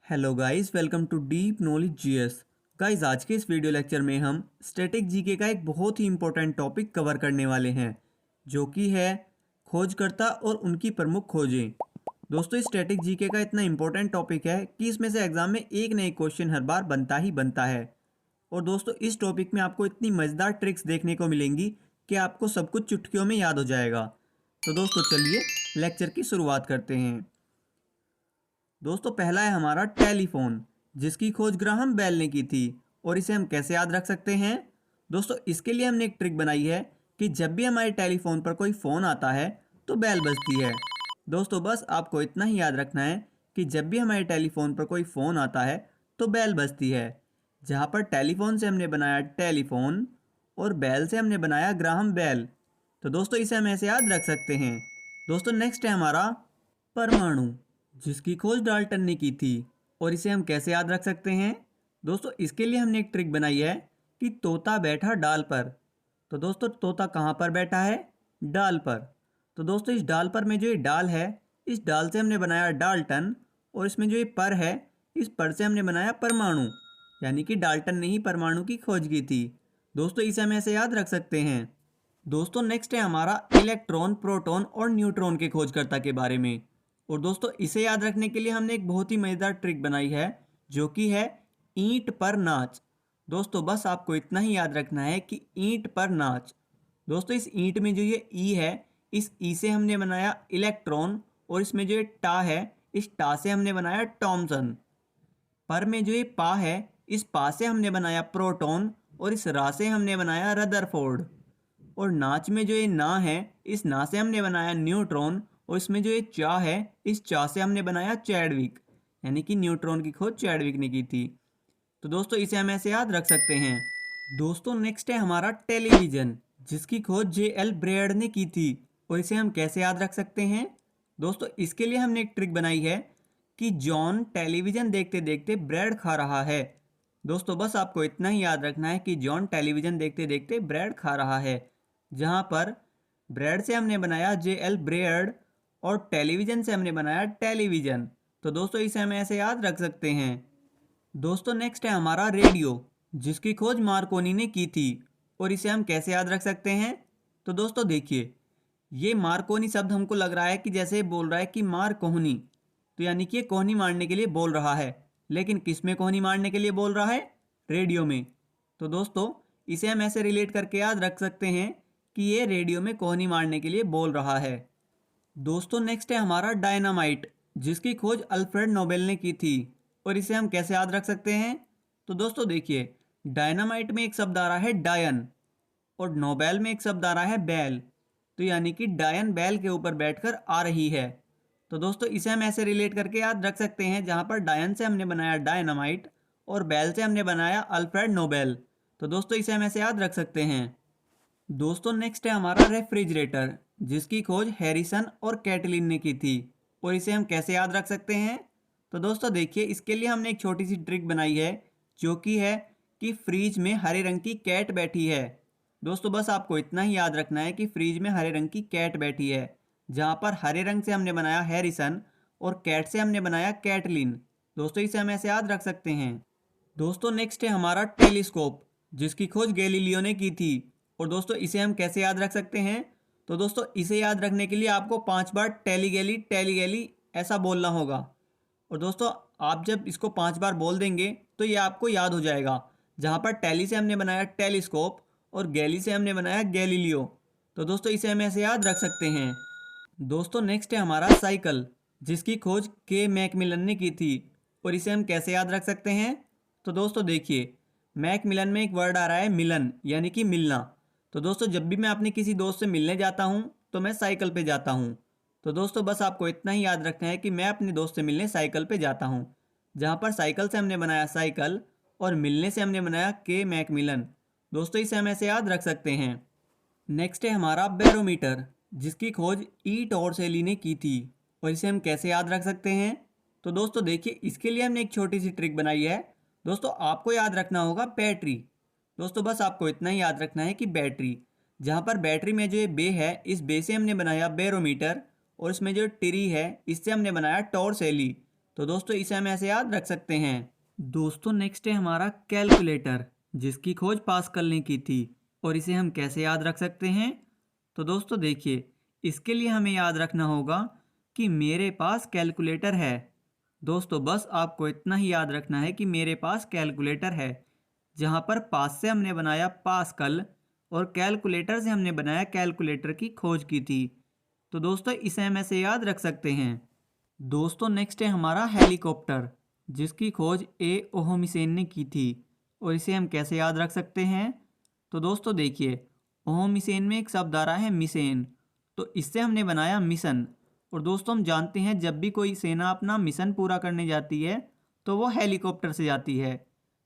Hello guys, welcome to deep knowledge GS. Guys, आज के इस वीडियो लेक्चर में हम स्टैटिक जीके का एक बहुत ही इंपॉर्टेंट टॉपिक कवर करने वाले हैं, जो कि है खोजकर्ता और उनकी प्रमुख खोजें। दोस्तों, इस स्टैटिक जीके का इतना इंपॉर्टेंट टॉपिक है कि इसमें से एग्जाम में एक न एक क्वेश्चन हर बार बनता ही बनता है। और दोस्तों, इस टॉपिक में आपको इतनी मज़ेदार ट्रिक्स देखने को मिलेंगी कि आपको सब कुछ चुटकियों में याद हो जाएगा। तो दोस्तों, चलिए लेक्चर की शुरुआत करते हैं। दोस्तों, पहला है हमारा टेलीफोन, जिसकी खोज ग्राहम बेल ने की थी। और इसे हम कैसे याद रख सकते हैं? दोस्तों, इसके लिए हमने एक ट्रिक बनाई है कि जब भी हमारे टेलीफोन पर कोई फ़ोन आता है तो बेल बजती है। दोस्तों, बस आपको इतना ही याद रखना है कि जब भी हमारे टेलीफोन पर कोई फ़ोन आता है तो बेल बजती है। जहाँ पर टेलीफोन से हमने बनाया टेलीफोन और बेल से हमने बनाया ग्राहम बेल। तो दोस्तों, इसे हम ऐसे याद रख सकते हैं। दोस्तों, नेक्स्ट है हमारा परमाणु, जिसकी खोज डाल्टन ने की थी। और इसे हम कैसे याद रख सकते हैं? दोस्तों, इसके लिए हमने एक ट्रिक बनाई है कि तोता बैठा डाल पर। तो दोस्तों, तोता कहाँ पर बैठा है? डाल पर। तो दोस्तों, इस डाल पर में जो ये डाल है, इस डाल से हमने बनाया डाल्टन। और इसमें जो ये पर है, इस पर से हमने बनाया परमाणु। यानी कि डाल्टन ने ही परमाणु की खोज की थी। दोस्तों, इसे हम ऐसे याद रख सकते हैं। दोस्तों, नेक्स्ट है हमारा इलेक्ट्रॉन, प्रोटॉन और न्यूट्रॉन के खोजकर्ता के बारे में। और दोस्तों, इसे याद रखने के लिए हमने एक बहुत ही मज़ेदार ट्रिक बनाई है, जो कि है ईंट पर नाच। दोस्तों, बस आपको इतना ही याद रखना है कि ईंट पर नाच। दोस्तों, इस ईंट में जो ये ई है, इस ई से हमने बनाया इलेक्ट्रॉन। और इसमें जो ये टा है, इस टा से हमने बनाया टॉमसन। पर में जो ये पा है, इस पा से हमने बनाया प्रोटॉन। और इस रा से हमने बनाया रदरफोर्ड। और नाच में जो ये ना है, इस ना से हमने बनाया न्यूट्रॉन। और इसमें जो ये चा है, इस चा से हमने बनाया चैडविक। यानी कि न्यूट्रॉन की खोज चैडविक ने की थी। तो दोस्तों, इसे हम ऐसे याद रख सकते हैं। दोस्तों, नेक्स्ट है हमारा टेलीविजन, जिसकी खोज जे एल ब्रेयड ने की थी। और इसे हम कैसे याद रख सकते हैं? दोस्तों, इसके लिए हमने एक ट्रिक बनाई है कि जॉन टेलीविजन देखते देखते ब्रेड खा रहा है। दोस्तों, बस आपको इतना ही याद रखना है कि जॉन टेलीविजन देखते देखते ब्रेड खा रहा है। जहाँ पर ब्रेड से हमने बनाया जे एल ब्रेयड और टेलीविजन से हमने बनाया टेलीविजन। तो दोस्तों, इसे हम ऐसे याद रख सकते हैं। दोस्तों, नेक्स्ट है हमारा रेडियो, जिसकी खोज मार्कोनी ने की थी। और इसे हम कैसे याद रख सकते हैं? तो दोस्तों, देखिए, ये मार्कोनी शब्द हमको लग रहा है कि जैसे बोल रहा है कि मार कोहनी। तो यानी कि ये कोहनी मारने के लिए बोल रहा है। लेकिन किस में कोहनी मारने के लिए बोल रहा है? रेडियो में। तो दोस्तों, इसे हम ऐसे रिलेट करके याद रख सकते हैं कि ये रेडियो में कोहनी मारने के लिए बोल रहा है। दोस्तों, नेक्स्ट है हमारा डायनामाइट, जिसकी खोज अल्फ्रेड नोबेल ने की थी। और इसे हम कैसे याद रख सकते हैं? तो दोस्तों, देखिए, डायनामाइट में एक शब्द आ रहा है डायन, और नोबेल में एक शब्द आ रहा है बैल। तो यानी कि डायन बैल के ऊपर बैठकर आ रही है। तो दोस्तों, इसे हम ऐसे रिलेट करके याद रख सकते हैं, जहां पर डायन से हमने बनाया डायनामाइट और बैल से हमने बनाया अल्फ्रेड नोबेल। तो दोस्तों, इसे हम ऐसे याद रख सकते हैं। दोस्तों, नेक्स्ट है हमारा रेफ्रिजरेटर, जिसकी खोज हैरिसन और कैटलिन ने की थी। और इसे हम कैसे याद रख सकते हैं? तो दोस्तों, देखिए, इसके लिए हमने एक छोटी सी ट्रिक बनाई है, जो कि है कि फ्रीज में हरे रंग की कैट बैठी है। दोस्तों, बस आपको इतना ही याद रखना है कि फ्रीज में हरे रंग की कैट बैठी है। जहाँ पर हरे रंग से हमने बनाया हैरिसन और कैट से हमने बनाया कैटलिन। दोस्तों, इसे हम ऐसे याद रख सकते हैं। दोस्तों, नेक्स्ट है हमारा टेलीस्कोप, जिसकी खोज गैलीलियो ने की थी। और दोस्तों, इसे हम कैसे याद रख सकते हैं? तो दोस्तों, इसे याद रखने के लिए आपको 5 बार टेलीगैली टेलीगैली ऐसा बोलना होगा। और दोस्तों, आप जब इसको 5 बार बोल देंगे तो ये आपको याद हो जाएगा। जहाँ पर टेली से हमने बनाया टेलीस्कोप और गैली से हमने बनाया गैलीलियो। तो दोस्तों, इसे हम ऐसे याद रख सकते हैं। दोस्तों, नेक्स्ट है हमारा साइकिल, जिसकी खोज के मैकमिलन ने की थी। और इसे हम कैसे याद रख सकते हैं? तो दोस्तों, देखिए, मैकमिलन में एक वर्ड आ रहा है मिलन, यानी कि मिलना। तो दोस्तों, जब भी मैं अपने किसी दोस्त से मिलने जाता हूँ तो मैं साइकिल पे जाता हूँ। तो दोस्तों, बस आपको इतना ही याद रखना है कि मैं अपने दोस्त से मिलने साइकिल पे जाता हूँ। जहाँ पर साइकिल से हमने बनाया साइकिल और मिलने से हमने बनाया के मैकमिलन। दोस्तों, इसे हम ऐसे याद रख सकते हैं। नेक्स्ट है हमारा बैरोमीटर, जिसकी खोज ई टॉर्सेली ने की थी। और इसे हम कैसे याद रख सकते हैं? तो दोस्तों, देखिए, इसके लिए हमने एक छोटी सी ट्रिक बनाई है। दोस्तों, आपको याद रखना होगा बैटरी। दोस्तों, बस आपको इतना ही याद रखना है कि बैटरी, जहाँ पर बैटरी में जो ये बे है, इस बे से हमने बनाया बैरोमीटर। और इसमें जो टिरी है, इससे हमने बनाया टॉर्सेली। तो दोस्तों इसे हम ऐसे याद रख सकते हैं। दोस्तों नेक्स्ट है हमारा कैलकुलेटर, जिसकी खोज पास्कल ने की थी, और इसे हम कैसे याद रख सकते हैं। तो दोस्तों देखिए, इसके लिए हमें याद रखना होगा कि मेरे पास कैलकुलेटर है। दोस्तों बस आपको इतना ही याद रखना है कि मेरे पास कैलकुलेटर है। जहाँ पर पास से हमने बनाया पास्कल और कैलकुलेटर से हमने बनाया कैलकुलेटर की खोज की थी। तो दोस्तों इसे हम ऐसे याद रख सकते हैं। दोस्तों नेक्स्ट है हमारा हेलीकॉप्टर, जिसकी खोज ए ओहोमिसेन ने की थी, और इसे हम कैसे याद रख सकते हैं। तो दोस्तों देखिए, ओहोमिसेन में एक शब्द आ रहा है मिसेन, तो इससे हमने बनाया मिशन। और दोस्तों हम जानते हैं जब भी कोई सेना अपना मिशन पूरा करने जाती है तो वो हेलीकॉप्टर से जाती है।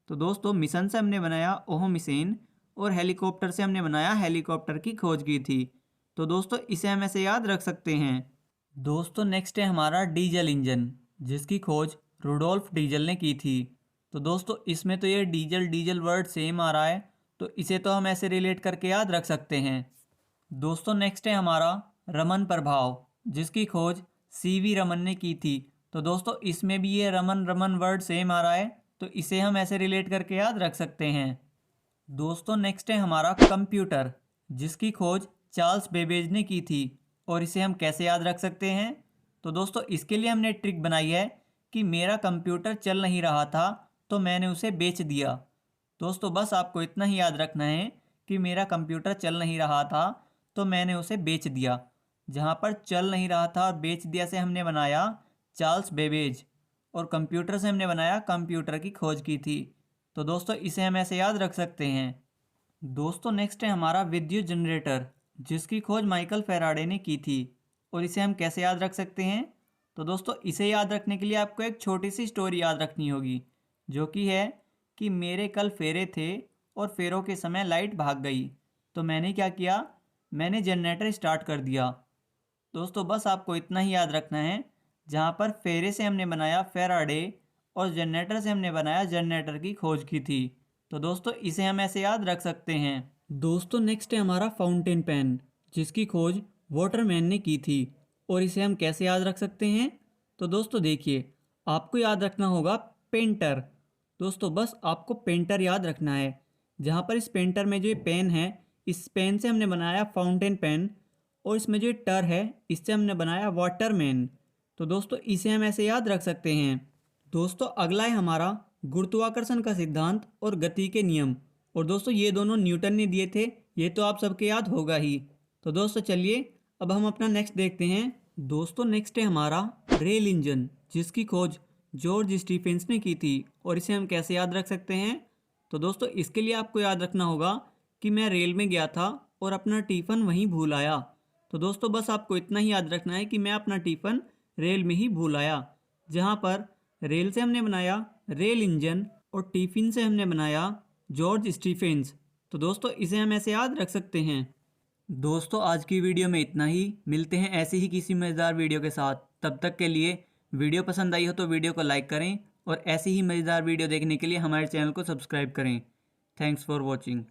तो दोस्तों मिशन से हमने बनाया ओहोमिसेन और हेलीकॉप्टर से हमने बनाया हेलीकॉप्टर की खोज की थी। तो दोस्तों इसे हम ऐसे याद रख सकते हैं। दोस्तों नेक्स्ट है हमारा डीजल इंजन, जिसकी खोज रुडोल्फ डीजल ने की थी। तो दोस्तों इसमें तो ये डीजल डीजल वर्ड सेम आ रहा है, तो इसे तो हम ऐसे रिलेट करके याद रख सकते हैं। दोस्तों नेक्स्ट है हमारा रमन प्रभाव, जिसकी खोज सीवी रमन ने की थी। तो दोस्तों इसमें भी ये रमन रमन वर्ड सेम आ रहा है, तो इसे हम ऐसे रिलेट करके याद रख सकते हैं। दोस्तों नेक्स्ट है हमारा कंप्यूटर, जिसकी खोज चार्ल्स बेबेज ने की थी, और इसे हम कैसे याद रख सकते हैं। तो दोस्तों इसके लिए हमने ट्रिक बनाई है कि मेरा कंप्यूटर चल नहीं रहा था तो मैंने उसे बेच दिया। दोस्तों बस आपको इतना ही याद रखना है कि मेरा कंप्यूटर चल नहीं रहा था तो मैंने उसे बेच दिया। जहाँ पर चल नहीं रहा था और बेच दिया से हमने बनाया चार्ल्स बेबेज, और कंप्यूटर से हमने बनाया कंप्यूटर की खोज की थी। तो दोस्तों इसे हम ऐसे याद रख सकते हैं। दोस्तों नेक्स्ट है हमारा विद्युत जनरेटर, जिसकी खोज माइकल फेराडे ने की थी, और इसे हम कैसे याद रख सकते हैं। तो दोस्तों इसे याद रखने के लिए आपको एक छोटी सी स्टोरी याद रखनी होगी, जो कि है कि मेरे कल फेरे थे और फेरों के समय लाइट भाग गई, तो मैंने क्या किया, मैंने जनरेटर स्टार्ट कर दिया। दोस्तों बस आपको इतना ही याद रखना है। जहाँ पर फेरे से हमने बनाया फेराडे और जनरेटर से हमने बनाया जनरेटर की खोज की थी। तो दोस्तों इसे हम ऐसे याद रख सकते हैं। दोस्तों नेक्स्ट है हमारा फाउंटेन पेन, जिसकी खोज वाटरमैन ने की थी, और इसे हम कैसे याद रख सकते हैं। तो दोस्तों देखिए, आपको याद रखना होगा पेंटर। दोस्तों बस आपको पेंटर याद रखना है। जहाँ पर इस पेंटर में जो ये पेन है, इस पेन से हमने बनाया फाउंटेन पेन, और इसमें जो ये टर है इससे हमने बनाया वाटरमैन। तो दोस्तों इसे हम ऐसे याद रख सकते हैं। दोस्तों अगला है हमारा गुरुत्वाकर्षण का सिद्धांत और गति के नियम, और दोस्तों ये दोनों न्यूटन ने दिए थे, ये तो आप सबके याद होगा ही। तो दोस्तों चलिए अब हम अपना नेक्स्ट देखते हैं। दोस्तों नेक्स्ट है हमारा रेल इंजन, जिसकी खोज जॉर्ज स्टीफेंस ने की थी, और इसे हम कैसे याद रख सकते हैं। तो दोस्तों इसके लिए आपको याद रखना होगा कि मैं रेल में गया था और अपना टिफ़िन वहीं भूल आया। तो दोस्तों बस आपको इतना ही याद रखना है कि मैं अपना टिफ़िन रेल में ही भूल आया। जहाँ पर रेल से हमने बनाया रेल इंजन और टिफ़िन से हमने बनाया जॉर्ज स्टीफेंस। तो दोस्तों इसे हम ऐसे याद रख सकते हैं। दोस्तों आज की वीडियो में इतना ही। मिलते हैं ऐसे ही किसी मज़ेदार वीडियो के साथ। तब तक के लिए वीडियो पसंद आई हो तो वीडियो को लाइक करें, और ऐसी ही मज़ेदार वीडियो देखने के लिए हमारे चैनल को सब्सक्राइब करें। Thanks for watching.